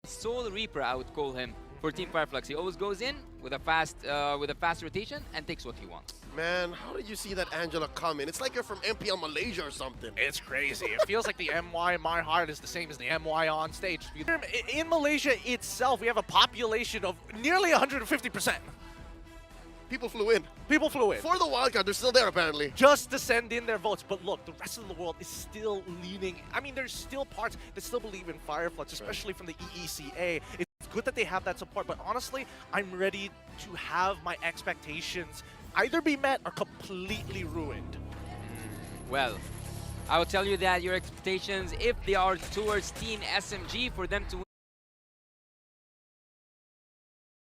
Soul Reaper, I would call him, for Team Fireflux. He always goes in with a fast rotation and takes what he wants. Man, how did you see that Angela come in? It's like you're from MPL Malaysia or something. It's crazy. It feels like the MY in my heart is the same as the MY on stage. In Malaysia itself, we have a population of nearly 150%. People flew in. People flew in. For the wildcard, they're still there apparently. Just to send in their votes. But look, the rest of the world is still leaning. I mean, there's still parts that still believe in Fireflux, especially from the EECA. It's good that they have that support, but honestly, I'm ready to have my expectations either be met or completely ruined. Well, I will tell you that your expectations, if they are towards Team SMG, for them to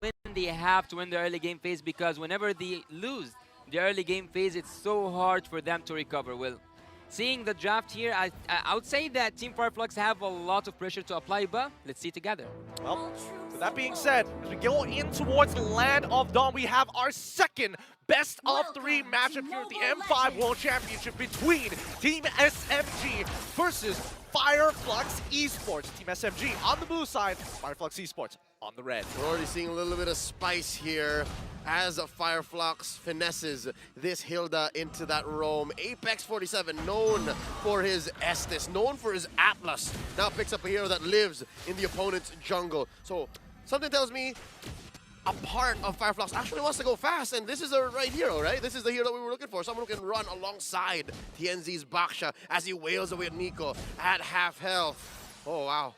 win, they have to win the early game phase, because whenever they lose the early game phase, it's so hard for them to recover. Well, seeing the draft here, I would say that Team Fireflux have a lot of pressure to apply, but let's see together. Well, with that being said, as we go in towards the Land of Dawn, we have our second best of 3 matchup here at the M5 World Championship between Team SMG versus Fireflux Esports. Team SMG on the blue side, Fireflux Esports on the red. We're already seeing a little bit of spice here as Fireflux finesses this Hilda into that roam. Apex 47, known for his Estes, known for his Atlas, now picks up a hero that lives in the opponent's jungle. So something tells me a part of Fireflux actually wants to go fast, and this is the right hero, right? This is the hero that we were looking for. Someone who can run alongside TNZ's Baksha as he wails away at Nico at half health. Oh, wow.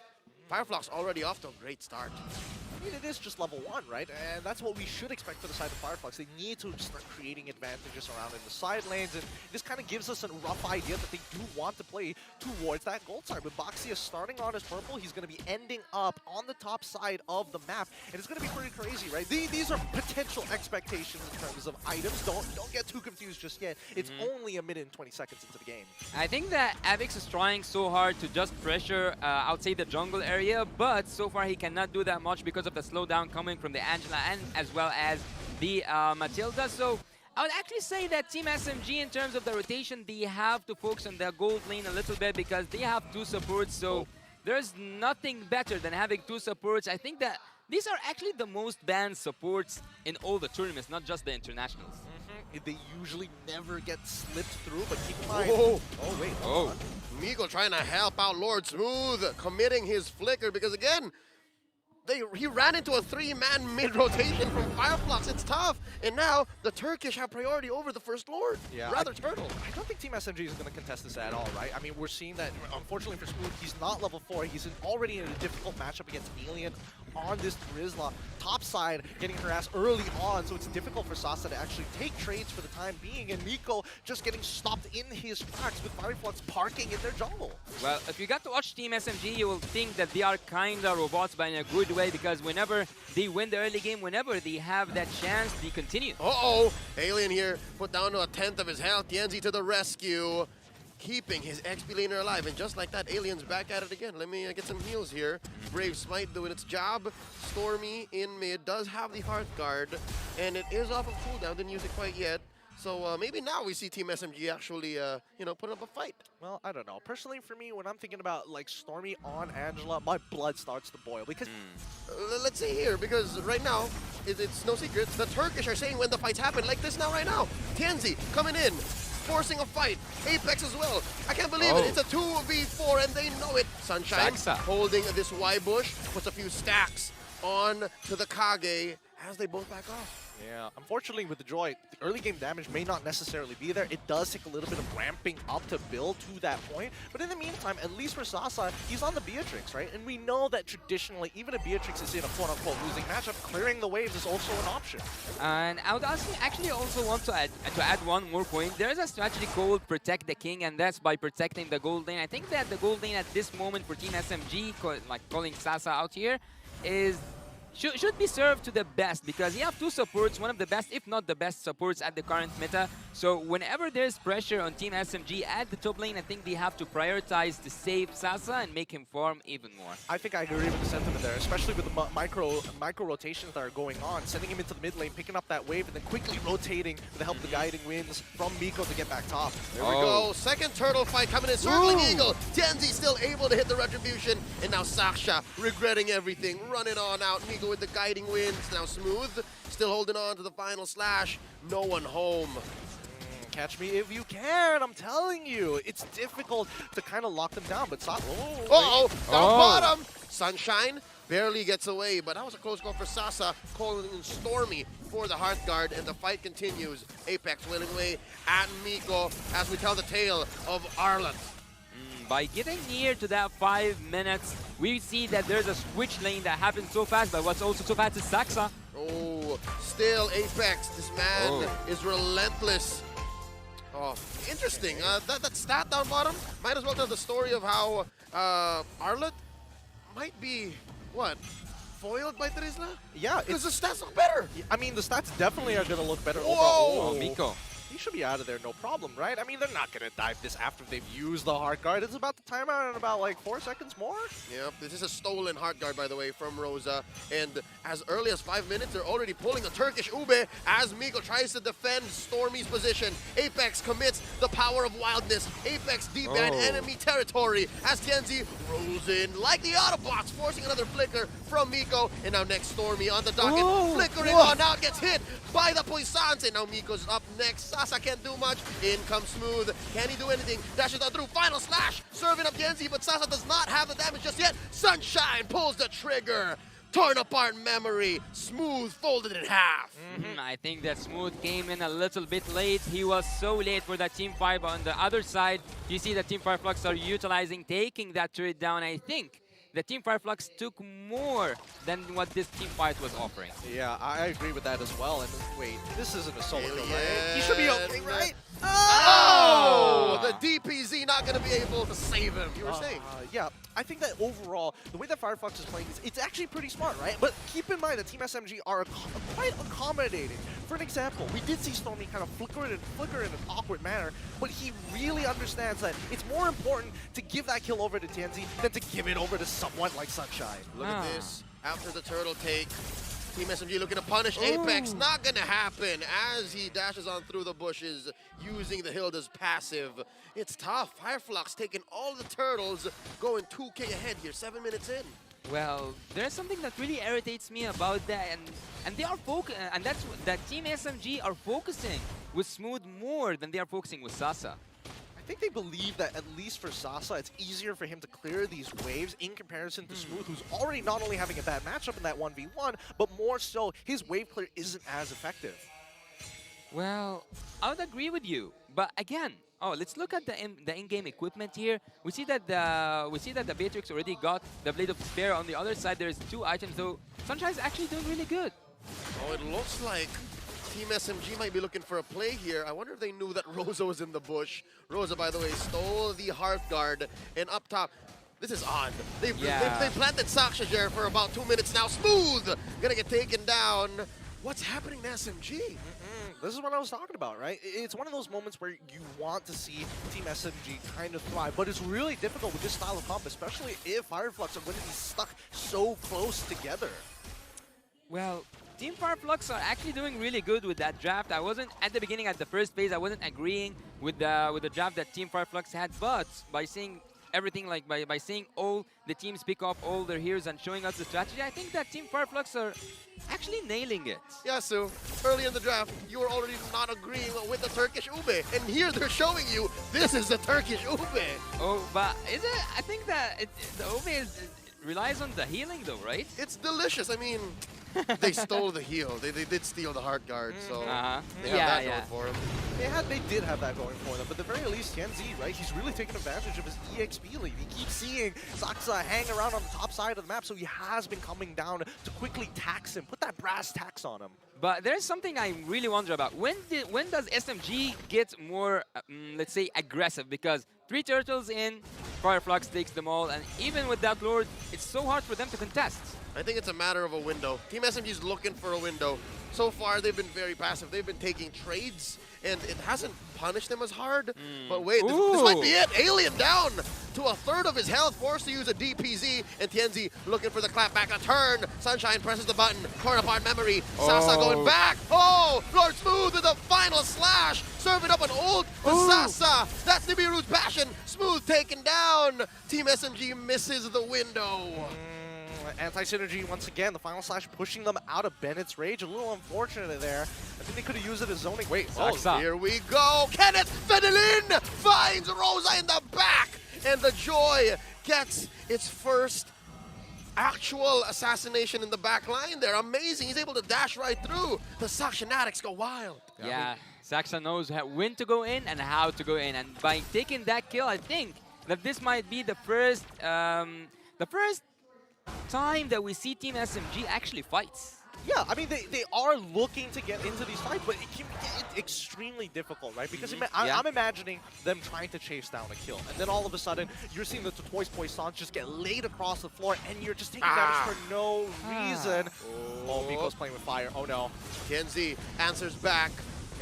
Fireflux already off to a great start. I mean, it is just level 1, right? And that's what we should expect for the side of Fireflux. They need to start creating advantages around in the side lanes, and this kind of gives us a rough idea that they do want to play towards that gold side. With Boxia starting on his purple, he's going to be ending up on the top side of the map, and it's going to be pretty crazy, right? These are potential expectations in terms of items. Don't get too confused just yet. It's only a minute and 20 seconds into the game. I think that Avix is trying so hard to just pressure, I would say, the jungle area, but so far he cannot do that much because of the slowdown coming from the Angela and as well as the Matilda. So I would actually say that Team SMG, in terms of the rotation, they have to focus on their gold lane a little bit because they have 2 supports. So there's nothing better than having 2 supports. I think that these are actually the most banned supports in all the tournaments, not just the internationals. They usually never get slipped through, but keep in mind. Whoa. Oh, wait. Oh. Migo trying to help out Lord Smooth, committing his flicker because, again, he ran into a 3-man mid-rotation from Fireflux. It's tough. And now the Turkish have priority over the First Lord. Yeah, Rather Turtle. I don't think Team SMG is going to contest this at all, right? I mean, we're seeing that, unfortunately for Smooth, he's not level 4. He's already in a difficult matchup against Alien on this Grizzla. Top side getting harassed early on, so it's difficult for Sasa to actually take trades for the time being. And Nico just getting stopped in his tracks with Fireflux parking in their jungle. Well, if you got to watch Team SMG, you will think that they are kind of robots, but in a good way, because whenever they win the early game, whenever they have that chance, they continue. Uh-oh. Alien here put down to a 1/10 of his health. Tienzi to the rescue, keeping his XP laner alive. And just like that, Alien's back at it again. Let me get some heals here. Brave Smite doing its job. Stormy in mid does have the Hearth Guard, and it is off of cooldown. Didn't use it quite yet. So maybe now we see Team SMG actually, putting up a fight. Well, I don't know. Personally, for me, when I'm thinking about like Stormy on Angela, my blood starts to boil because. Let's see here, because right now, it's no secret, the Turkish are saying when the fights happen, like this now right now. Tienzi coming in, forcing a fight. Apex as well. I can't believe it. It's a 2v4 and they know it. Sunshine holding this Y bush, puts a few stacks on to the Kage as they both back off. Yeah, unfortunately with the Joy, the early game damage may not necessarily be there. It does take a little bit of ramping up to build to that point. But in the meantime, at least for Sasa, he's on the Beatrix, right? And we know that traditionally, even if Beatrix is in a quote-unquote losing matchup, clearing the waves is also an option. And I would actually also want to add one more point. There is a strategy called Protect the King, and that's by protecting the gold lane. I think that the gold lane at this moment for Team SMG, like calling Sasa out here, is should be served to the best because you have two supports, one of the best, if not the best supports at the current meta. So whenever there's pressure on Team SMG at the top lane, I think they have to prioritize to save Sasa and make him farm even more. I think I agree with the sentiment there, especially with the micro rotations that are going on, sending him into the mid lane, picking up that wave, and then quickly rotating with the help of the guiding winds from Miko to get back top. There we go. Second turtle fight coming in. Circling Eagle. Tianzi still able to hit the retribution. And now Saksha regretting everything. Running on out. Miko with the guiding winds. Now Smooth still holding on to the final slash. No one home. Catch me if you can, I'm telling you. It's difficult to kind of lock them down, but Sasa... Down bottom. Sunshine barely gets away, but that was a close call for Sasa, calling in Stormy for the Hearthguard, and the fight continues. Apex winning away at Miko as we tell the tale of Arlott. By getting near to that 5 minutes, we see that there's a switch lane that happens so fast, but what's also so fast is Saxa. Oh, still Apex. This man is relentless. Oh, interesting. That stat down bottom might as well tell the story of how Arlott might be, what, foiled by Trisla? Yeah. Because the stats look better. I mean, the stats definitely are going to look better overall. Oh, Miko. He should be out of there, no problem, right? I mean, they're not going to dive this after they've used the Heart Guard. It's about the timeout in about, like, 4 seconds more. Yep, this is a stolen Heart Guard, by the way, from Rosa. And as early as 5 minutes, they're already pulling a Turkish Ube as Miko tries to defend Stormy's position. Apex commits the power of wildness. Apex deep in enemy territory as Tianzi rolls in like the Autobots, forcing another flicker from Miko. And now next Stormy on the docket, flickering on, now gets hit by the Poissons. And now Miko's up next. Sasa can't do much. In comes Smooth. Can he do anything? Dashes on through. Final slash. Serving up Genzi, but Sasa does not have the damage just yet. Sunshine pulls the trigger. Torn apart memory. Smooth folded in half. I think that Smooth came in a little bit late. He was so late for that team fight. But on the other side, you see the Team Fireflux are utilizing, taking that turret down. I think the Team Fireflux took more than what this team fight was offering. Yeah, I agree with that as well. And wait, this isn't a solo kill, Alien. right? He should be okay, right? Oh! The DPZ not going to be able to save him. You were saying. Yeah, I think that overall, the way that Fireflux is playing, it's actually pretty smart, right? But keep in mind that Team SMG are quite accommodating. For an example, we did see Stormy kind of flicker in an awkward manner, but he really understands that it's more important to give that kill over to Tianzi than to give it over to someone like Sunshine. Look at this. After the turtle take, Team SMG looking to punish Apex. Not going to happen as he dashes on through the bushes using the Hilda's passive. It's tough. Fireflux taking all the turtles, going 2K ahead here, 7 minutes in. Well, there's something that really irritates me about that, and they are and that's that Team SMG are focusing with Smooth more than they are focusing with Sasa. I think they believe that at least for Sasa, it's easier for him to clear these waves in comparison to Smooth, who's already not only having a bad matchup in that 1v1, but more so, his wave clear isn't as effective. Well, I would agree with you, but again, let's look at the in-game equipment here. We see that the Beatrix already got the Blade of Despair. On the other side, there's 2 items, though. Sunshine is actually doing really good. Oh, it looks like Team SMG might be looking for a play here. I wonder if they knew that Rosa was in the bush. Rosa, by the way, stole the Hearthguard, and up top, this is odd. They planted Saksha there for about 2 minutes now. Smooth gonna get taken down. What's happening to SMG? This is what I was talking about, right? It's one of those moments where you want to see Team SMG kind of thrive, but it's really difficult with this style of comp, especially if Fireflux are going to be stuck so close together. Well, Team Fireflux are actually doing really good with that draft. I wasn't, at the beginning, at the first phase, I wasn't agreeing with the draft that Team Fireflux had, but by seeing everything, like by seeing all the teams pick up all their heroes and showing us the strategy, I think that Team Fireflux are actually nailing it. Yeah, so early in the draft, you were already not agreeing with the Turkish Ube, and here they're showing you this is the Turkish Ube. Oh, but is it? I think that the Ube relies on the healing, though, right? It's delicious. I mean, they stole the heal. They did steal the Hearthguard, so they have that going for them. They did have that going for them, but at the very least, Tianzi, right, he's really taking advantage of his EXP lead. He keeps seeing Saxa hang around on the top side of the map, so he has been coming down to quickly tax him, put that brass tax on him. But there's something I really wonder about. When does SMG get more, let's say, aggressive? Because 3 turtles in, Fireflux takes them all, and even with that Lord, it's so hard for them to contest. I think it's a matter of a window. Team SMG's looking for a window. So far, they've been very passive. They've been taking trades, and it hasn't punished them as hard. But wait, this might be it. Alien down to a third of his health, forced to use a DPZ, and Tienzi looking for the clap back. A turn. Sunshine presses the button. Torn apart memory. Sasa going back. Oh, Lord Smooth with a final slash. Serving up an ult to Sasa. That's Nibiru's passion. Smooth taken down. Team SMG misses the window. Anti-synergy once again, the final slash pushing them out of Bennett's rage. A little unfortunate there. I think they could have used it as zoning. Wait, here we go. Kenneth Fedelin finds Rosa in the back. And the Joy gets its first actual assassination in the back line there. Amazing. He's able to dash right through. The Saxonatics go wild. Yeah, Saxa knows when to go in and how to go in. And by taking that kill, I think that this might be the first time that we see Team SMG actually fights. Yeah, I mean, they are looking to get into these fights, but it can get extremely difficult, right? Because I'm imagining them trying to chase down a kill, and then all of a sudden, you're seeing the Toys Poissons just get laid across the floor, and you're just taking damage for no reason. Oh, Miko's playing with fire. Oh, no. Kenzie answers back,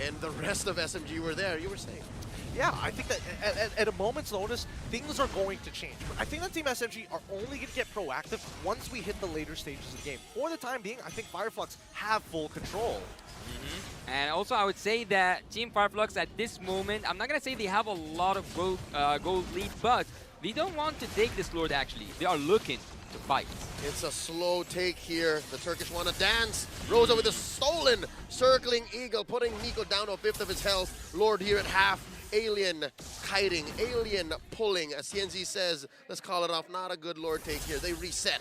and the rest of SMG were there. You were saying. Yeah, I think that at a moment's notice, things are going to change. But I think that Team SMG are only going to get proactive once we hit the later stages of the game. For the time being, I think Fireflux have full control. And also, I would say that Team Fireflux at this moment, I'm not going to say they have a lot of gold lead, but they don't want to take this Lord actually. They are looking to fight. It's a slow take here. The Turkish want to dance. Rosa with a stolen circling eagle, putting Nico down to a fifth of his health. Lord here at half. Alien kiting, Alien pulling. As CNZ says, let's call it off. Not a good Lord take here. They reset.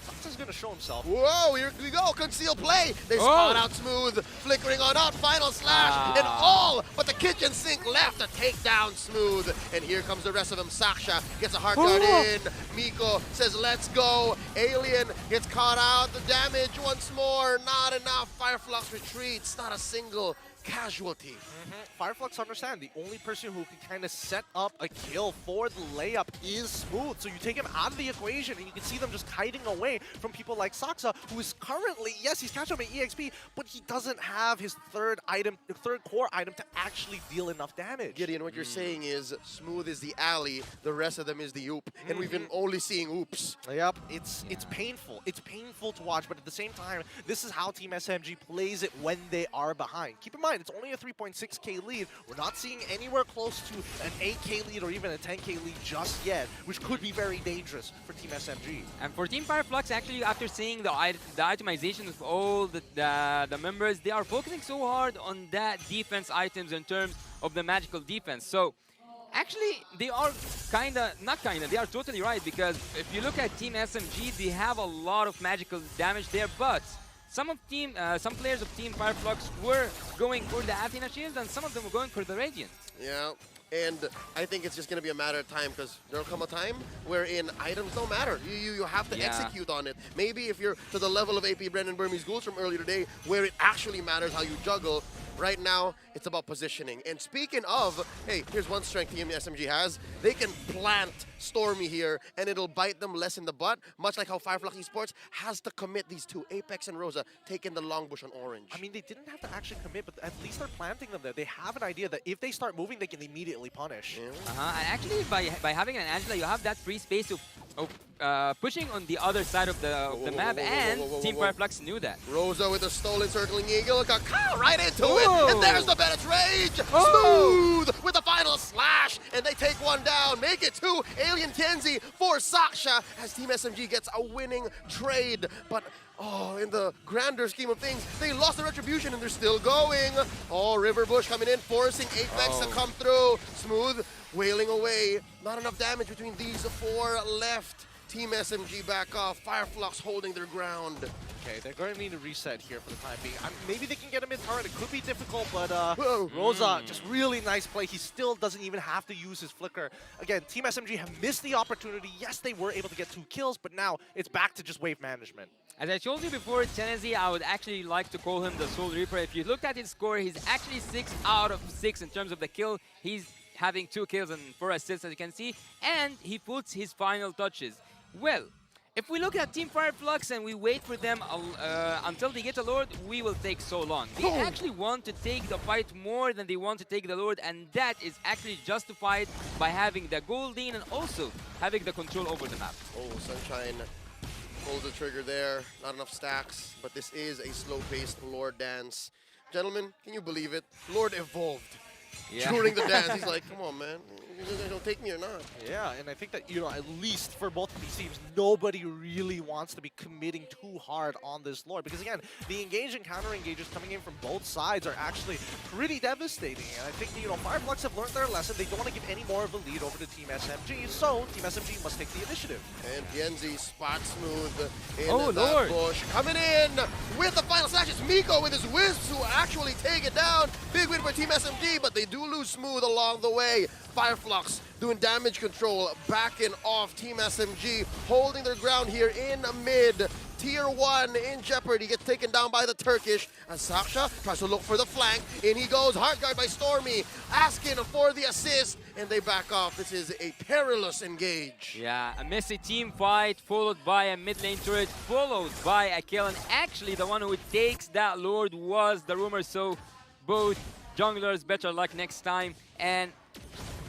Saxa's going to show himself. Whoa, here we go. Conceal play. They spawn out Smooth. Flickering on out. Final slash. And all but the kitchen sink left to take down Smooth. And here comes the rest of them. Saksha gets a hard guard in. Miko says, let's go. Alien gets caught out. The damage once more. Not enough. Fireflux retreats. Not a single casualty. Fireflux understand the only person who can kind of set up a kill for the layup is Smooth. So you take him out of the equation and you can see them just kiting away from people like Saxa, who is currently, yes, he's catching up at EXP, but he doesn't have his third core item to actually deal enough damage. Gideon, what you're saying is Smooth is the alley, the rest of them is the oop, and we've been only seeing oops. Yep, it's painful. It's painful to watch, but at the same time, this is how Team SMG plays it when they are behind. Keep in mind, it's only a 3.6k lead. We're not seeing anywhere close to an 8k lead or even a 10k lead just yet, which could be very dangerous for Team SMG. And for Team Fireflux, actually, after seeing the itemization of all the members, they are focusing so hard on that defense items in terms of the magical defense. So actually, they are they are totally right, because if you look at Team SMG, they have a lot of magical damage there, but some players of Team Fireflux were going for the Athena Shields, and some of them were going for the Radiant. Yeah, and I think it's just going to be a matter of time, because there'll come a time wherein items don't matter. You have to execute on it. Maybe if you're to the level of AP Brendan Burmese Ghouls from earlier today, where it actually matters how you juggle. Right now, it's about positioning. And speaking of, hey, here's one strength Team SMG has. They can plant Stormy here, and it'll bite them less in the butt, much like how Fireflux Esports has to commit these two, Apex and Rosa, taking the long bush on orange. I mean, they didn't have to actually commit, but at least they're planting them there. They have an idea that if they start moving, they can immediately punish. And actually, by having an Angela, you have that free space of pushing on the other side of the map, and Team Fireflux knew that. Rosa with a stolen circling eagle, got right into it, and there's the Bennett's rage! Smooth with the final slash, and they take one down, make it 2, Alien Kenzie for Saksha, as Team SMG gets a winning trade, but in the grander scheme of things, they lost the retribution and they're still going. River Bush coming in, forcing Apex to come through. Smooth wailing away. Not enough damage between these 4 left. Team SMG back off. Fireflux holding their ground. Okay, they're going to need a reset here for the time being. Maybe they can get him in turret. It could be difficult, but Rosa, just really nice play. He still doesn't even have to use his flicker. Again, Team SMG have missed the opportunity. Yes, they were able to get 2 kills, but now it's back to just wave management. As I told you before, Tennessee, I would actually like to call him the Soul Reaper. If you looked at his score, he's actually 6 out of 6 in terms of the kill. He's having 2 kills and 4 assists, as you can see, and he puts his final touches. Well, If we look at Team Fireflux and we wait for them until they get a Lord, we will take so long. They actually want to take the fight more than they want to take the Lord, and that is actually justified by having the Goldeen and also having the control over the map. Oh, Sunshine pulls the trigger there. Not enough stacks, but this is a slow-paced Lord dance. Gentlemen, can you believe it? Lord evolved. Yeah. During the dance, he's like, come on, man. You guys don't take me or not? Yeah, and I think that, you know, at least for both of these teams, nobody really wants to be committing too hard on this Lord. Because again, the engage and counter engages coming in from both sides are actually pretty devastating. And I think, you know, Fireflux have learned their lesson. They don't want to give any more of a lead over to Team SMG. So Team SMG must take the initiative. And Pienzi spot smooth in Oh, that Lord. bush. Coming in with the final slash. It's Miko with his Wisps who actually take it down. Big win for Team SMG, but they do lose smooth along the way. Fireflux doing damage control, backing off Team SMG, holding their ground here in mid. Tier 1 in jeopardy, gets taken down by the Turkish. And Saksha tries to look for the flank. In he goes, hard guard by Stormy, asking for the assist, and they back off. This is a perilous engage. Yeah, a messy team fight followed by a mid lane turret, followed by a kill. And actually, the one who takes that Lord was the rumor. So both junglers, better luck next time. And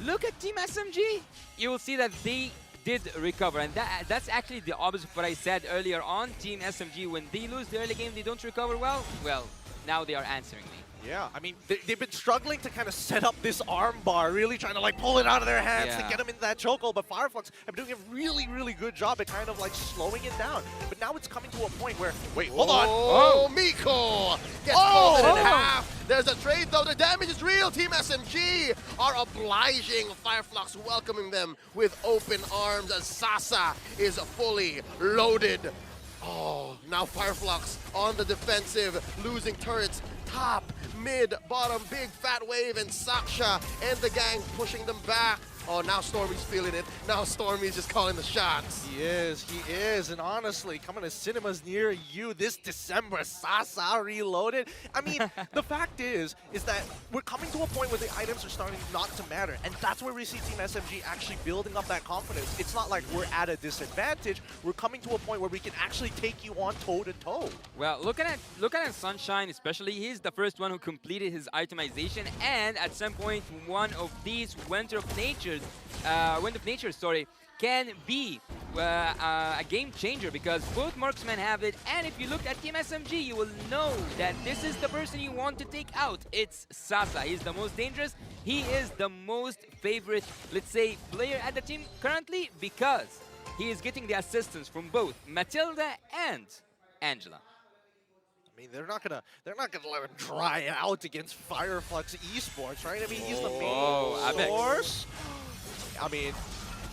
look at Team SMG. You will see that they did recover, and that's actually the opposite of what I said earlier on. Team SMG, when they lose the early game, they don't recover well. Well, now they are answering me. Yeah, I mean, they've been struggling to kind of set up this arm bar, really trying to like pull it out of their hands to get them into that chokehold, but Fireflux have been doing a really, really good job at kind of like slowing it down. But now it's coming to a point where, wait, hold on. Oh, Miko gets folded in half. There's a trade though, the damage is real. Team SMG are obliging Fireflux, welcoming them with open arms as Sasa is fully loaded. Oh, now Fireflux on the defensive, losing turrets, top, mid, bottom, big fat wave, and Saksha and the gang pushing them back. Oh, now Stormy's feeling it. Now Stormy's just calling the shots. He is, and honestly, coming to cinemas near you this December, Sasa Reloaded. I mean, the fact is that we're coming to a point where the items are starting not to matter, and that's where we see Team SMG actually building up that confidence. It's not like we're at a disadvantage. We're coming to a point where we can actually take you on toe-to-toe. Well, look at Sunshine, especially. He's the first one who completed his itemization, and at some point, one of these Wind of Nature, can be a game changer because both marksmen have it. And if you look at Team SMG, you will know that this is the person you want to take out. It's Sasa. He's the most dangerous. He is the most favorite, let's say, player at the team currently because he is getting the assistance from both Matilda and Angela. I mean, they're not gonna let him try out against Fireflux Esports, right? I mean, he's the main source. I mean,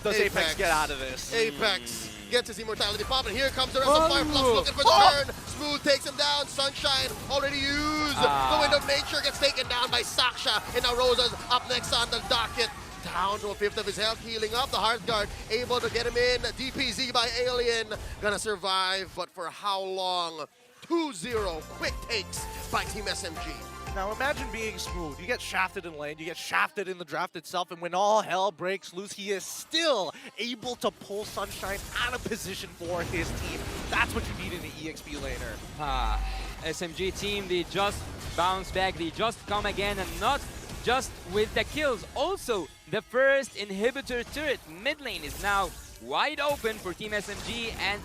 does Apex get out of this? Apex gets his immortality pop, and here comes the rest of Fireflux looking for the turn. Smooth takes him down. Sunshine already used. The Wind of Nature gets taken down by Saksha, and now Rosa's up next on the docket. Down to a fifth of his health, healing up. The Heart Guard able to get him in. DPZ by Alien. Gonna survive, but for how long? 2-0 quick takes by Team SMG. Now imagine being Smooth. You get shafted in lane, you get shafted in the draft itself, and when all hell breaks loose, he is still able to pull Sunshine out of position for his team. That's what you need in an EXP laner. SMG team, they just bounce back, they just come again, and not just with the kills. Also, the first inhibitor turret mid lane is now wide open for Team SMG, and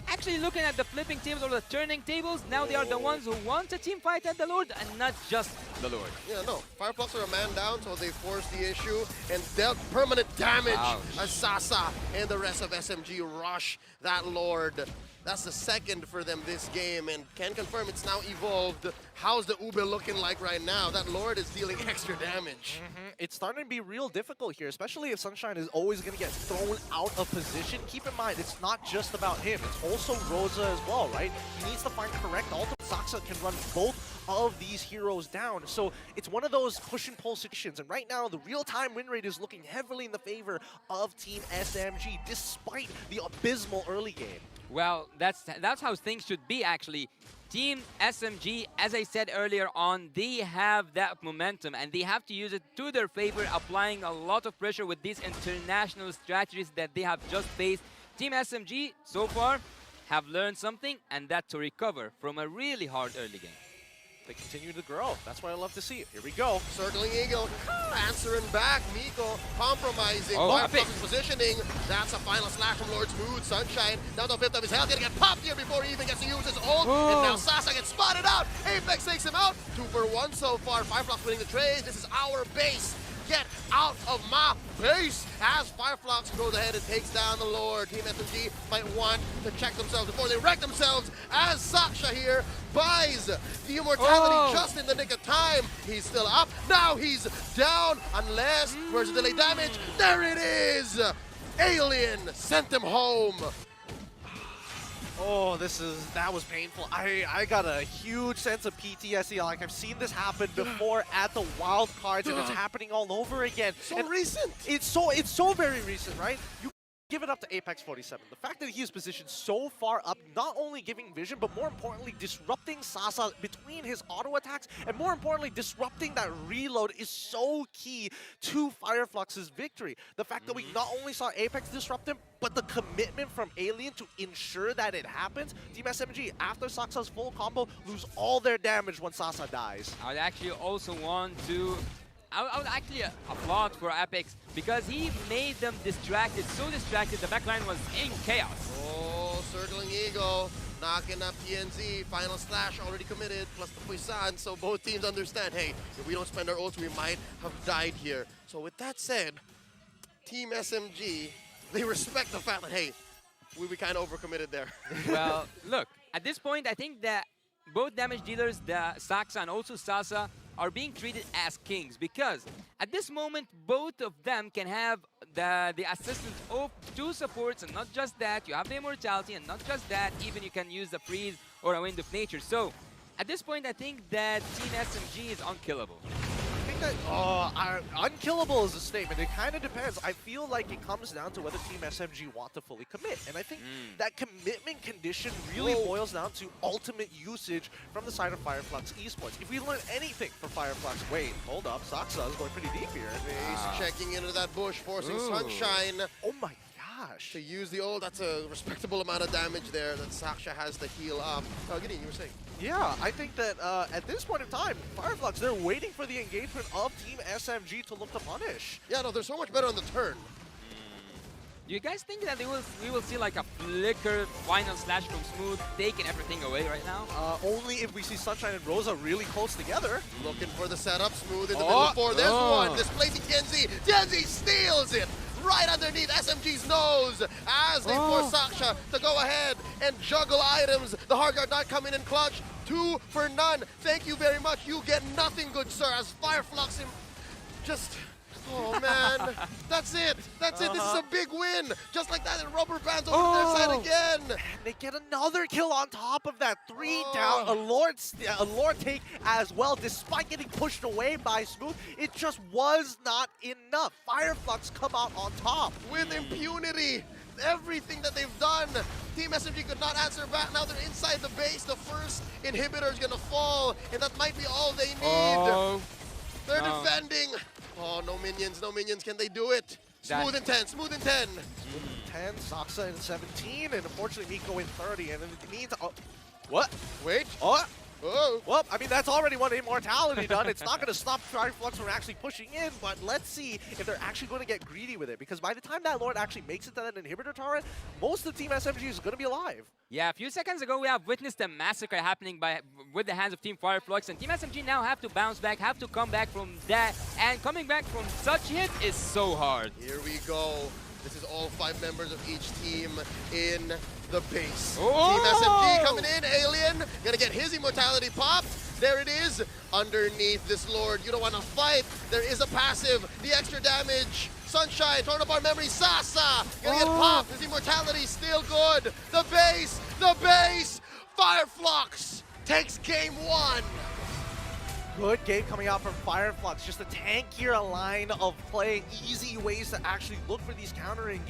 actually looking at the flipping tables or the turning tables, now they are the ones who want a team fight at the Lord and not just the Lord. Yeah, no. Fireflux are a man down, so they forced the issue and dealt permanent damage as Sasa and the rest of SMG rush that Lord. That's the second for them this game, and can confirm it's now evolved. How's the Ube looking like right now? That Lord is dealing extra damage. It's starting to be real difficult here, especially if Sunshine is always going to get thrown out of position. Keep in mind, it's not just about him. It's also Rosa as well, right? He needs to find correct ult. Saxa can run both of these heroes down. So it's one of those push and pull situations. And right now, the real-time win rate is looking heavily in the favor of Team SMG, despite the abysmal early game. Well, that's how things should be, actually. Team SMG, as I said earlier on, they have that momentum and they have to use it to their favor, applying a lot of pressure with these international strategies that they have just faced. Team SMG, so far, have learned something, and that to recover from a really hard early game. They continue to grow. That's what I love to see. Here we go. Circling Eagle, answering back. Miko compromising. Oh, Fireflux epic. is positioning. That's a final slash from Lord Smooth. Sunshine down to a fifth of his health. Gonna get popped here before he even gets to use his ult. Oh. And now Sasa gets spotted out. Apex takes him out. 2 for 1 so far. Fireflux winning the trade. This is our base. Get out of my base! As Fireflux goes ahead and takes down the Lord. Team SMG might want to check themselves before they wreck themselves as Saksha here buys the immortality just in the nick of time. He's still up. Now he's down unless, where's the delay damage? There it is! Alien sent him home. Oh, that was painful. I got a huge sense of PTSD. Like, I've seen this happen before at the wild cards, and it's happening all over again. So and recent. It's so very recent, right? You give it up to Apex 47. The fact that he is positioned so far up, not only giving vision, but more importantly, disrupting Sasa between his auto attacks, and more importantly, disrupting that reload is so key to Fireflux's victory. The fact that we not only saw Apex disrupt him, but the commitment from Alien to ensure that it happens. Team SMG, after Sasa's full combo, lose all their damage when Sasa dies. I would actually also want to... I would actually applaud for Apex because he made them distracted, so distracted the backline was in chaos. Oh, circling Eagle, knocking up TNZ, final slash already committed, plus the Puisan, so both teams understand, hey, if we don't spend our ults, we might have died here. So with that said, Team SMG, they respect the fact that, hey, we kind of overcommitted there. Well, look, at this point, I think that both damage dealers, the Saksa and also Sasa, are being treated as kings because at this moment, both of them can have the assistance of 2 supports, and not just that, you have the immortality, and not just that, even you can use the freeze or a wind of nature. So at this point, I think that Team SMG is unkillable. I think that unkillable is a statement. It kind of depends. I feel like it comes down to whether Team SMG want to fully commit. And I think that commitment condition really boils down to ultimate usage from the side of Fireflux Esports. If we learn anything from Fireflux, wait, hold up, Saksa is going pretty deep here. He's checking into that bush, forcing Sunshine Oh my gosh. to use the ult. That's a respectable amount of damage there that Saksha has to heal up. Oh, Gideon, you were saying? Yeah, I think that at this point in time, Fireflux, they're waiting for the engagement of Team SMG to look to punish. Yeah, no, they're so much better on the turn. Do you guys think that we will see like a flicker final slash from Smooth taking everything away right now? Only if we see Sunshine and Rosa really close together. Looking for the setup, Smooth in the middle of 4. There's one, displacing TNZ. TNZ steals it right underneath SMG's nose as they force Saksha to go ahead and juggle items. The hard guard not coming in clutch. 2 for none. Thank you very much. You get nothing, good sir, as Fireflux him just... Oh man, that's it. That's it. This is a big win. Just like that, and rubber bands over their side again. And they get another kill on top of that. 3 down, a Lord take as well, despite getting pushed away by Smooth. It just was not enough. Fireflux come out on top. With impunity. Everything that they've done, Team SMG could not answer back. Now they're inside the base. The first inhibitor is gonna fall, and that might be all they need. They're defending. Oh, no minions, no minions. Can they do it? Smooth in 10, smooth in 10. 10, Saksa in 17, and unfortunately Miko in 30. And it means, what? Wait. Oh. Oh. Well, I mean, that's already one immortality done. It's not going to stop Fireflux from actually pushing in, but let's see if they're actually going to get greedy with it. Because by the time that Lord actually makes it to that inhibitor turret, most of Team SMG is going to be alive. Yeah, a few seconds ago, we have witnessed a massacre happening with the hands of Team Fireflux, and Team SMG now have to bounce back, have to come back from that, and coming back from such hit is so hard. Here we go. This is all 5 members of each team in the base. Oh! Team SMG coming in, Alien, gonna get his immortality popped. There it is, underneath this Lord. You don't wanna fight, there is a passive, the extra damage. Sunshine, torn apart memory, Sasa, gonna get popped, his immortality still good. The base, Fireflux takes game 1. Good game coming out from Fireflux. Just a tankier line of play, easy ways to actually look for these counter engagements.